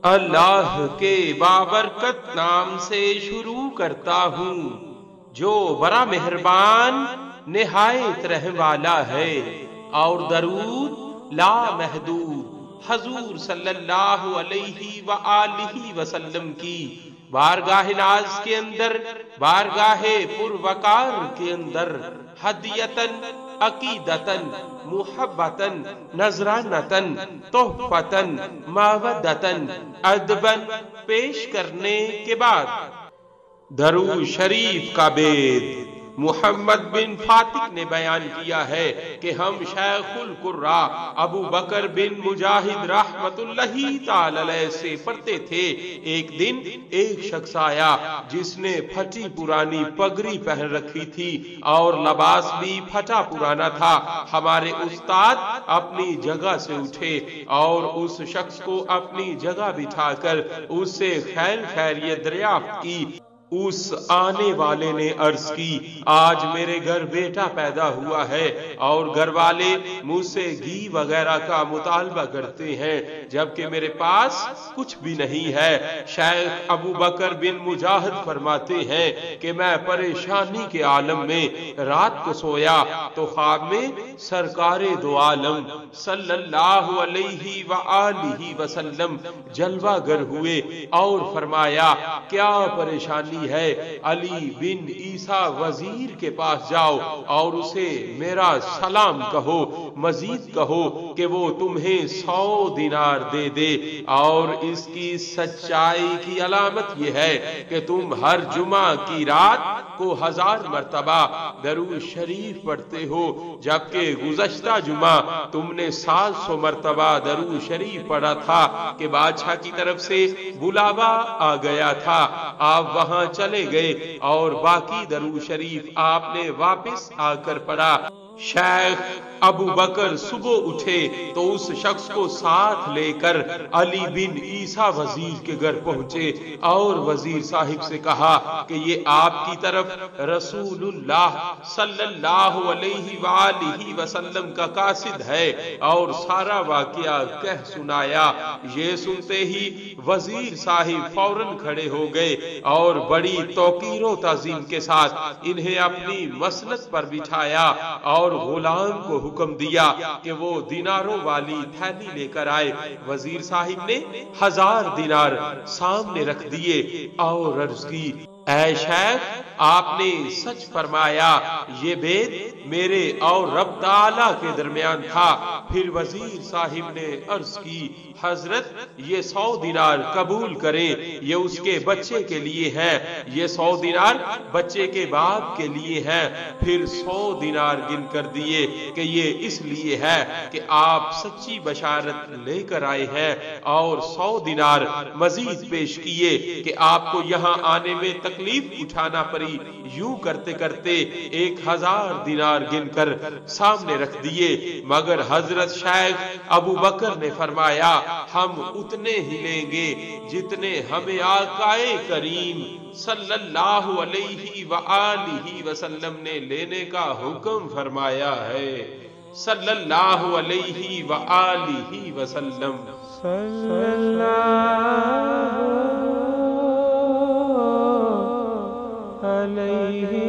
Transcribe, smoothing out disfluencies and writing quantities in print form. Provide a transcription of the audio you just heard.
اللہ کے بابرکت نام سے شروع کرتا ہوں جو بڑا مہربان نہایت رحم والا ہے، اور درود لا محدود حضور صلی اللہ علیہ وآلہ وسلم کی بارگاہ ناز کے اندر، بارگاہ پروقار کے اندر ہدیتن، عقیدتن، محبتن، نذرانتن، تحفتن، مودتن، ادبن پیش کرنے کے بعد درود شریف کا بید محمد بن فاتح نے بیان کیا ہے کہ ہم شیخ القراء ابو بکر بن مجاہد رحمت اللہ تعالی علیہ سے پڑھتے تھے۔ ایک دن ایک شخص آیا جس نے پھٹی پرانی پگڑی پہن رکھی تھی اور لباس بھی پھٹا پرانا تھا۔ ہمارے استاد اپنی جگہ سے اٹھے اور اس شخص کو اپنی جگہ بٹھا کر اس سے خیر خیریت دریافت کی۔ اس آنے والے نے عرض کی، آج میرے گھر بیٹا پیدا ہوا ہے اور گھر والے مجھ سے گھی وغیرہ کا مطالبہ کرتے ہیں، جبکہ میرے پاس کچھ بھی نہیں ہے۔ شیخ ابو بکر بن مجاہد فرماتے ہیں کہ میں پریشانی کے عالم میں رات کو سویا تو خواب میں سرکار دو عالم صلی اللہ علیہ وآلہ وسلم جلوہ گر ہوئے اور فرمایا، کیا پریشانی ہے؟ علی بن عیسیٰ وزیر کے پاس جاؤ اور اسے میرا سلام کہو، مزید کہو کہ وہ تمہیں 100 دینار دے دے، اور اس کی سچائی کی علامت یہ ہے کہ تم ہر جمعہ کی رات کو 1000 مرتبہ درود شریف پڑھتے ہو، جبکہ گزشتہ جمعہ تم نے 700 مرتبہ درود شریف پڑھا تھا کہ بادشاہ کی طرف سے بلاوا آ گیا تھا، آپ وہاں چلے گئے اور باقی درود شریف آپ نے واپس آ کر پڑھا۔ شیخ ابو بکر صبح اٹھے تو اس شخص کو ساتھ لے کر علی بن عیسیٰ وزیر کے گھر پہنچے اور وزیر صاحب سے کہا کہ یہ آپ کی طرف رسول اللہ صلی اللہ علیہ وآلہ وسلم کا قاصد ہے، اور سارا واقعہ کہہ سنایا۔ یہ سنتے ہی وزیر صاحب فوراً کھڑے ہو گئے اور بڑی توقیر و تعظیم کے ساتھ انہیں اپنی مسند پر بٹھایا اور غلام کو حکم دیا کہ وہ دیناروں والی تھیلی لے کر آئے۔ وزیر صاحب نے 1000 دینار سامنے رکھ دیے اور عرض کی، اے شیخ، آپ نے سچ فرمایا، یہ بید میرے اور رب تعالیٰ کے درمیان تھا۔ پھر وزیر صاحب نے عرض کی، حضرت یہ 100 دینار قبول کریں، یہ اس کے بچے کے لیے ہیں، یہ 100 دینار بچے کے باپ کے لیے ہیں۔ پھر 100 دینار گن کر دیے کہ یہ اس لیے ہے کہ آپ سچی بشارت لے کر آئے ہیں، اور 100 دینار مزید پیش کیے کہ آپ کو یہاں آنے میں تکلیف اٹھانا پڑی۔ یوں کرتے کرتے 1000 دینار گن کر سامنے رکھ دیے، مگر حضرت شیخ ابو بکر نے فرمایا، ہم اتنے ہی لیں گے جتنے ہمیں آقائے کریم صلی اللہ علیہ وآلہ وسلم نے لینے کا حکم فرمایا ہے، صلی اللہ علیہ وآلہ وسلم۔ صلی اللہ علیہ